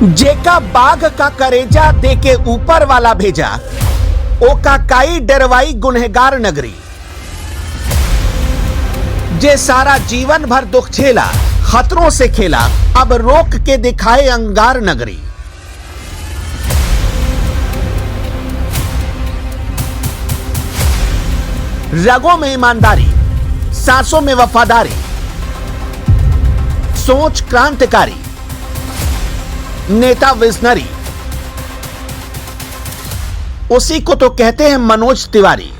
जेका बाघ का करेजा देके ऊपर वाला भेजा, ओका काई डरवाई गुनहगार नगरी। जे सारा जीवन भर दुख झेला, खतरों से खेला, अब रोक के दिखाए अंगार नगरी। रगों में ईमानदारी, सांसों में वफादारी, सोच क्रांतिकारी, नेता विजनरी, उसी को तो कहते हैं मनोज तिवारी।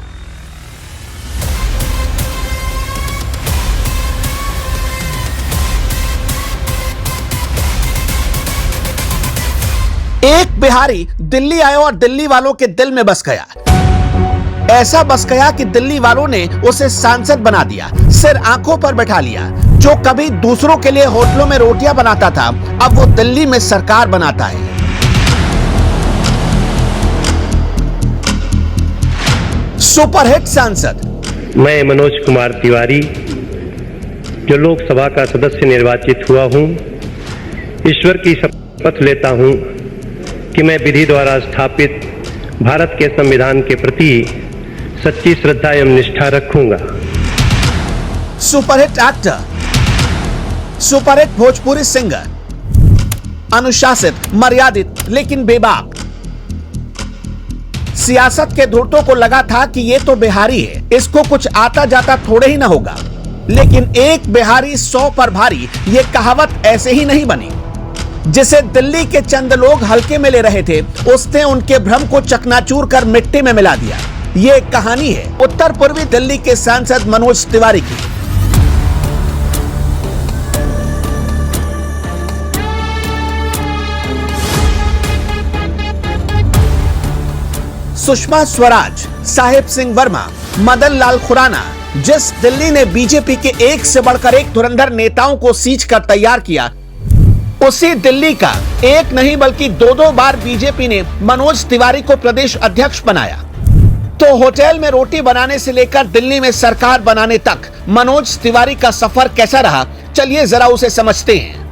एक बिहारी दिल्ली आया और दिल्ली वालों के दिल में बस गया। ऐसा बस गया कि दिल्ली वालों ने उसे सांसद बना दिया, सिर आंखों पर बैठा लिया। जो कभी दूसरों के लिए होटलों में रोटियां बनाता था, अब वो दिल्ली में सरकार बनाता है। सुपरहिट सांसद मैं मनोज कुमार तिवारी, जो लोकसभा का सदस्य निर्वाचित हुआ हूं, ईश्वर की शपथ लेता हूं कि मैं विधि द्वारा स्थापित भारत के संविधान के प्रति सच्ची श्रद्धा एवं निष्ठा रखूंगा। Superhit actor, superhit Bhojpuri singer, अनुशासित, मर्यादित लेकिन बेबाक। सियासत के धुरतों को लगा था कि ये तो बिहारी है, इसको कुछ आता जाता थोड़े ही ना होगा। लेकिन एक बिहारी 100 पर भारी, ये कहावत ऐसे ही नहीं बनी। जिसे दिल्ली के चंद लोग हल्के में ले रहे थे, उसने उनके भ्रम को चकनाचूर कर मिट्टी में मिला दिया। ये एक कहानी है उत्तर पूर्वी दिल्ली के सांसद मनोज तिवारी की। सुषमा स्वराज, साहिब सिंह वर्मा, मदन लाल खुराना, जिस दिल्ली ने बीजेपी के एक से बढ़कर एक धुरंधर नेताओं को सींच कर तैयार किया, उसी दिल्ली का एक नहीं बल्कि 2-2 बार बीजेपी ने मनोज तिवारी को प्रदेश अध्यक्ष बनाया। तो होटल में रोटी बनाने से लेकर दिल्ली में सरकार बनाने तक मनोज तिवारी का सफर कैसा रहा, चलिए जरा उसे समझते हैं।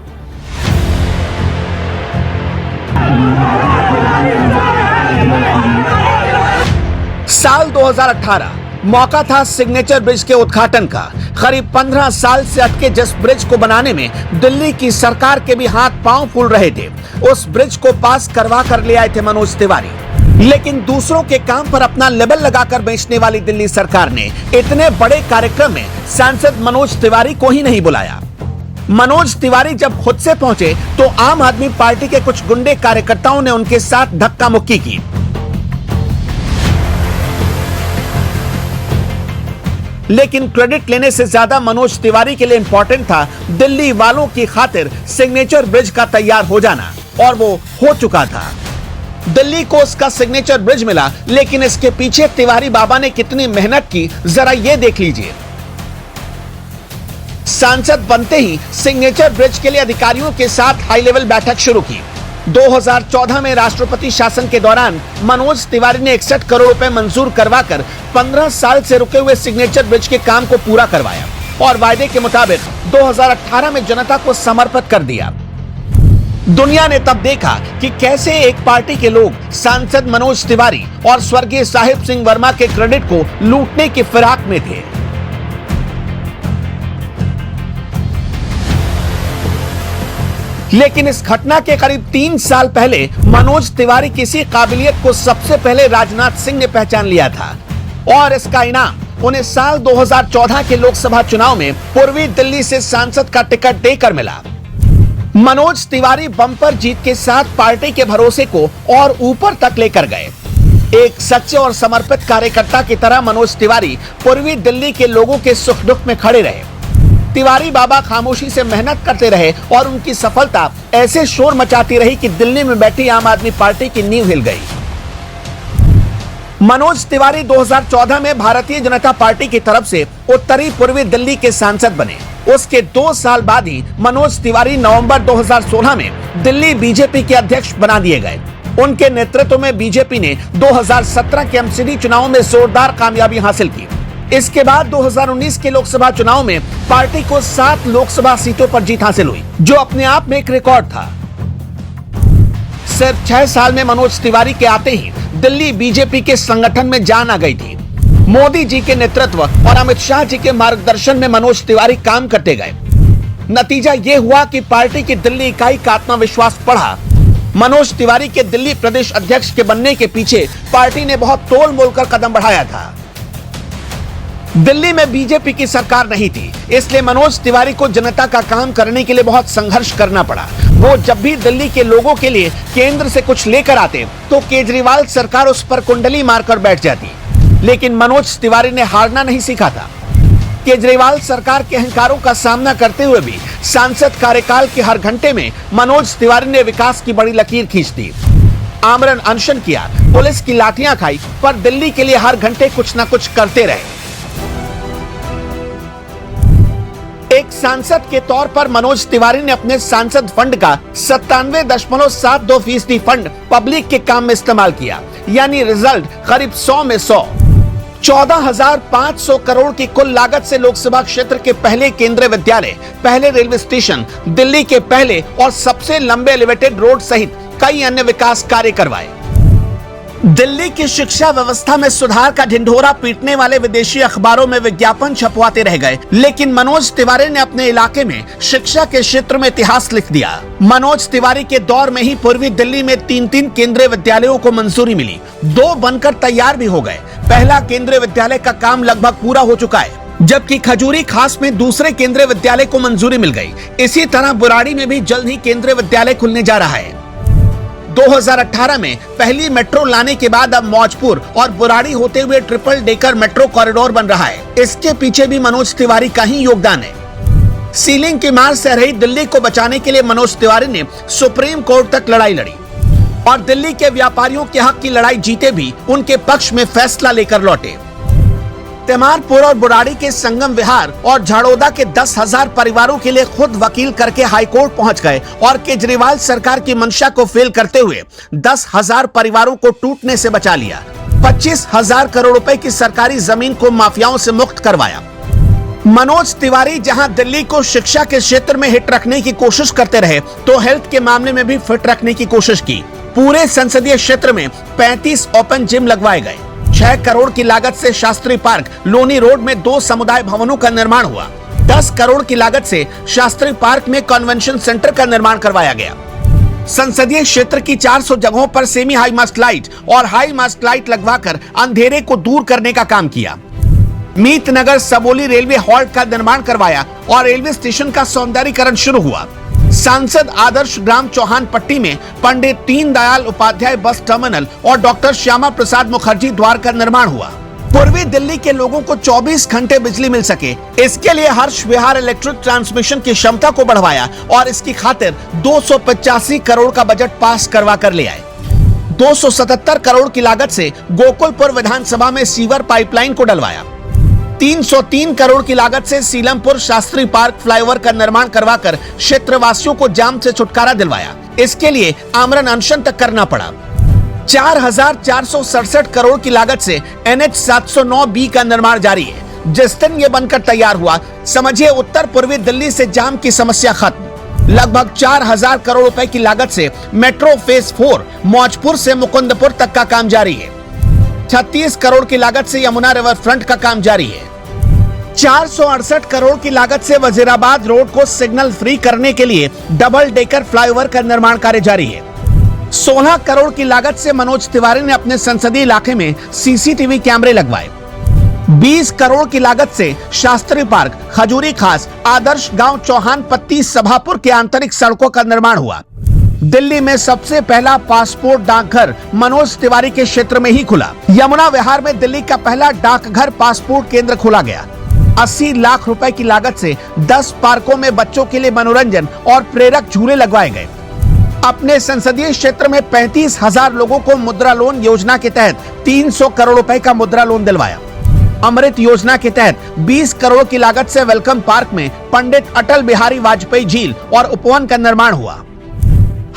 साल 2018 मौका था सिग्नेचर ब्रिज के उद्घाटन का। करीब 15 साल से अटके जिस ब्रिज को बनाने में दिल्ली की सरकार के भी हाथ पांव फूल रहे थे, उस ब्रिज को पास करवा कर ले आए थे मनोज तिवारी। लेकिन दूसरों के काम पर अपना लेबल लगाकर बेचने वाली दिल्ली सरकार ने इतने बड़े कार्यक्रम में सांसद मनोज तिवारी को ही नहीं बुलाया। मनोज तिवारी जब खुद से पहुंचे तो आम आदमी पार्टी के कुछ गुंडे कार्यकर्ताओं ने उनके साथ धक्का मुक्की की। लेकिन क्रेडिट लेने से ज्यादा मनोज तिवारी के लिए इंपॉर्टेंट था दिल्ली वालों की खातिर सिग्नेचर ब्रिज का तैयार हो जाना, और वो हो चुका था। दिल्ली को उसका सिग्नेचर ब्रिज मिला, लेकिन इसके पीछे तिवारी बाबा ने कितनी मेहनत की, जरा ये देख लीजिए। सांसद बनते ही सिग्नेचर ब्रिज के लिए अधिकारियों के साथ हाई लेवल बैठक शुरू की। 2014 में राष्ट्रपति शासन के दौरान मनोज तिवारी ने 61 करोड़ रुपए मंजूर करवाकर 15 साल से रुके हुए सिग्नेचर ब्रिज के काम को पूरा करवाया और वायदे के मुताबिक 2018 में जनता को समर्पित कर दिया। दुनिया ने तब देखा कि कैसे एक पार्टी के लोग सांसद मनोज तिवारी और स्वर्गीय साहिब सिंह वर्मा के क्रेडिट को लूटने की फिराक में थे। लेकिन इस घटना के करीब 3 साल पहले मनोज तिवारी किसी काबिलियत को सबसे पहले राजनाथ सिंह ने पहचान लिया था, और इसका इनाम उन्हें साल 2014 के लोकसभा चुनाव में पूर्वी दिल्ली से सांसद का टिकट देकर मिला। मनोज तिवारी बम्पर जीत के साथ पार्टी के भरोसे को और ऊपर तक लेकर गए। एक सच्चे और समर्पित कार्यकर्ता की तरह मनोज तिवारी पूर्वी दिल्ली के लोगों के सुख दुख में खड़े रहे। तिवारी बाबा खामोशी से मेहनत करते रहे और उनकी सफलता ऐसे शोर मचाती रही कि दिल्ली में बैठी आम आदमी पार्टी की नींव हिल गई। मनोज तिवारी 2014 में भारतीय जनता पार्टी की तरफ से उत्तरी पूर्वी दिल्ली के सांसद बने। उसके 2 साल बाद ही मनोज तिवारी नवंबर 2016 में दिल्ली बीजेपी के अध्यक्ष बना दिए गए। उनके नेतृत्व में बीजेपी ने 2017 के एमसीडी चुनाव में जोरदार कामयाबी हासिल की। इसके बाद 2019 के लोकसभा चुनाव में पार्टी को 7 लोकसभा सीटों पर जीत हासिल हुई, जो अपने आप में एक रिकॉर्ड था। सिर्फ 6 साल में मनोज तिवारी के आते ही दिल्ली बीजेपी के संगठन में जान आ गई थी। मोदी जी के नेतृत्व और अमित शाह जी के मार्गदर्शन में मनोज तिवारी काम करते गए। नतीजा ये हुआ कि पार्टी की दिल्ली इकाई का आत्मविश्वास बढ़ा। मनोज तिवारी के दिल्ली प्रदेश अध्यक्ष के बनने के पीछे पार्टी ने बहुत तोल मोल कर कदम बढ़ाया था। दिल्ली में बीजेपी की सरकार नहीं थी, इसलिए मनोज तिवारी को जनता का काम करने के लिए बहुत संघर्ष करना पड़ा। वो जब भी दिल्ली के लोगों के लिए केंद्र से कुछ लेकर आते तो केजरीवाल सरकार उस पर कुंडली मारकर बैठ जाती, लेकिन मनोज तिवारी ने हारना नहीं सीखा था। केजरीवाल सरकार के अहंकारों का सामना करते हुए भी सांसद कार्यकाल के हर घंटे में मनोज तिवारी ने विकास की बड़ी लकीर खींच दी। आमरण अनशन किया, पुलिस की लाठियां खाई, पर दिल्ली के लिए हर घंटे कुछ न कुछ करते रहे। एक सांसद के तौर पर मनोज तिवारी ने अपने सांसद फंड का 97.72% फंड पब्लिक के काम में इस्तेमाल किया, यानी रिजल्ट करीब 100 में 100। 14,500 करोड़ की कुल लागत से लोकसभा क्षेत्र के पहले केंद्रीय विद्यालय, पहले रेलवे स्टेशन, दिल्ली के पहले और सबसे लंबे एलिवेटेड रोड सहित कई अन्य विकास कार्य करवाए। दिल्ली की शिक्षा व्यवस्था में सुधार का ढिंढोरा पीटने वाले विदेशी अखबारों में विज्ञापन छपवाते रह गए, लेकिन मनोज तिवारी ने अपने इलाके में शिक्षा के क्षेत्र में इतिहास लिख दिया। मनोज तिवारी के दौर में ही पूर्वी दिल्ली में 3 केंद्रीय विद्यालयों को मंजूरी मिली, 2 बनकर तैयार भी हो गए। पहला केंद्रीय विद्यालय का काम लगभग पूरा हो चुका है, जबकि खजूरी खास में दूसरे केंद्रीय विद्यालय को मंजूरी मिल गई। इसी तरह बुराड़ी में भी जल्द ही केंद्रीय विद्यालय खुलने जा रहा है। 2018 में पहली मेट्रो लाने के बाद अब मौजपुर और बुराड़ी होते हुए ट्रिपल डेकर मेट्रो कॉरिडोर बन रहा है। इसके पीछे भी मनोज तिवारी का ही योगदान है। सीलिंग की मार से रही दिल्ली को बचाने के लिए मनोज तिवारी ने सुप्रीम कोर्ट तक लड़ाई लड़ी और दिल्ली के व्यापारियों के हक की लड़ाई जीते भी उनके पक्ष में फैसला लेकर लौटे। तिमारपुर और बुराड़ी के संगम विहार और झाड़ोदा के 10,000 परिवारों के लिए खुद वकील करके हाईकोर्ट पहुंच गए और केजरीवाल सरकार की मंशा को फेल करते हुए 10,000 परिवारों को टूटने से बचा लिया। 25,000 करोड़ रुपए की सरकारी जमीन को माफियाओं से मुक्त करवाया। मनोज तिवारी जहां दिल्ली को शिक्षा के क्षेत्र में हिट रखने की कोशिश करते रहे, तो हेल्थ के मामले में भी फिट रखने की कोशिश की। पूरे संसदीय क्षेत्र में 35 ओपन जिम लगवाए गए। 6 करोड़ की लागत से शास्त्री पार्क लोनी रोड में 2 समुदाय भवनों का निर्माण हुआ। 10 करोड़ की लागत से शास्त्री पार्क में कन्वेंशन सेंटर का निर्माण करवाया गया। संसदीय क्षेत्र की 400 जगहों पर सेमी हाई मास्ट लाइट और हाई मास्ट लाइट लगवाकर अंधेरे को दूर करने का काम किया। मीत नगर सबोली रेलवे हॉल्ट का निर्माण करवाया और रेलवे स्टेशन का सौंदर्यीकरण शुरू हुआ। सांसद आदर्श ग्राम चौहान पट्टी में पंडित दीनदयाल उपाध्याय बस टर्मिनल और डॉक्टर श्यामा प्रसाद मुखर्जी द्वार का निर्माण हुआ। पूर्वी दिल्ली के लोगों को 24 घंटे बिजली मिल सके, इसके लिए हर्ष विहार इलेक्ट्रिक ट्रांसमिशन की क्षमता को बढ़वाया और इसकी खातिर 285 करोड़ का बजट पास करवा कर ले आए। 277 करोड़ की लागत से गोकुलपुर विधानसभा में सीवर पाइपलाइन को डलवाया। 303 करोड़ की लागत से सीलमपुर शास्त्री पार्क फ्लाईओवर का निर्माण करवाकर क्षेत्रवासियों को जाम से छुटकारा दिलवाया। इसके लिए आमरण अनशन तक करना पड़ा। 4,467 करोड़ की लागत से NH 709B का निर्माण जारी है। जिस दिन ये बनकर तैयार हुआ, समझिए उत्तर पूर्वी दिल्ली से जाम की समस्या खत्म। लगभग 4,000 करोड़ रुपए की लागत से मेट्रो फेज 4 मौजपुर से मुकुंदपुर तक का काम जारी है। 36 करोड़ की लागत से यमुना रिवर फ्रंट का काम जारी है। 468 करोड़ की लागत से वजीराबाद रोड को सिग्नल फ्री करने के लिए डबल डेकर फ्लाईओवर का निर्माण कार्य जारी है। 16 करोड़ की लागत से मनोज तिवारी ने अपने संसदीय इलाके में CCTV कैमरे लगवाए। 20 करोड़ की लागत से शास्त्री पार्क, खजूरी खास, आदर्श गांव, चौहान पत्ती, सभापुर के आंतरिक सड़कों का निर्माण हुआ। दिल्ली में सबसे पहला पासपोर्ट डाकघर मनोज तिवारी के क्षेत्र में ही खुला। यमुना विहार में दिल्ली का पहला डाकघर पासपोर्ट केंद्र खोला गया। 80 लाख रुपए की लागत से 10 पार्कों में बच्चों के लिए मनोरंजन और प्रेरक झूले लगवाए गए। अपने संसदीय क्षेत्र में 35,000 लोगों को मुद्रा लोन योजना के तहत 300 करोड़ रुपए का मुद्रा लोन दिलवाया। अमृत योजना के तहत 20 करोड़ की लागत से वेलकम पार्क में पंडित अटल बिहारी वाजपेयी झील और उपवन का निर्माण हुआ।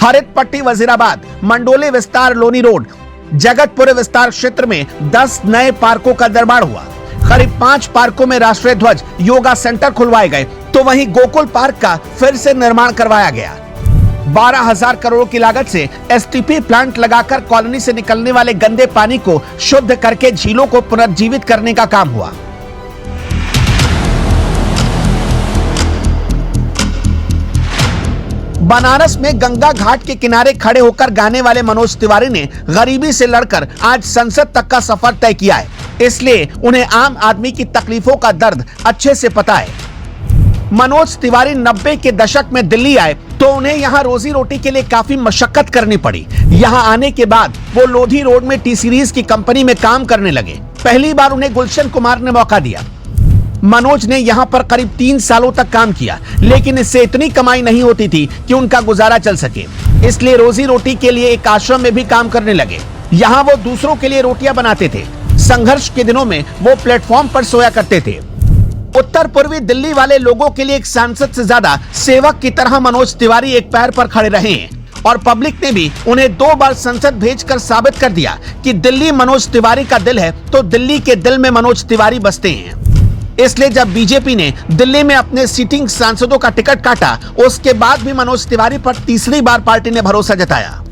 हरित पट्टी वजीराबाद, मंडोले विस्तार लोनी रोड, जगतपुर विस्तार क्षेत्र में 10 नए पार्कों का निर्माण हुआ। करीब 5 पार्कों में राष्ट्रीय ध्वज, योगा सेंटर खुलवाए गए, तो वहीं गोकुल पार्क का फिर से निर्माण करवाया गया। 12,000 करोड़ की लागत से एसटीपी प्लांट लगाकर कॉलोनी से निकलने वाले गंदे पानी को शुद्ध करके झीलों को पुनर्जीवित करने का काम हुआ। बनारस में गंगा घाट के किनारे खड़े होकर गाने वाले मनोज तिवारी ने गरीबी से लड़कर आज संसद तक का सफर तय किया है, इसलिए उन्हें आम आदमी की तकलीफों का दर्द अच्छे से पता है। मनोज तिवारी 90 के दशक में दिल्ली आए तो उन्हें यहाँ रोजी रोटी के लिए काफी मशक्कत करनी पड़ी। यहाँ आने के बाद वो लोधी रोड में टी सीरीज की कंपनी में काम करने लगे। पहली बार उन्हें गुलशन कुमार ने मौका दिया। मनोज ने यहाँ पर करीब 3 सालों तक काम किया, लेकिन इससे इतनी कमाई नहीं होती थी कि उनका गुजारा चल सके, इसलिए रोजी रोटी के लिए एक आश्रम में भी काम करने लगे। यहाँ वो दूसरों के लिए रोटियां बनाते थे। संघर्ष के दिनों में वो प्लेटफॉर्म पर सोया करते थे। उत्तर पूर्वी दिल्ली वाले लोगों के लिए एक सांसद से ज्यादा सेवक की तरह मनोज तिवारी एक पैर पर खड़े रहे हैं और पब्लिक ने भी उन्हें 2 बार संसद भेजकर साबित कर दिया कि दिल्ली मनोज तिवारी का दिल है तो दिल्ली के दिल में मनोज तिवारी बसते हैं। इसलिए जब बीजेपी ने दिल्ली में अपने सिटिंग सांसदों का टिकट काटा, उसके बाद भी मनोज तिवारी पर तीसरी बार पार्टी ने भरोसा जताया।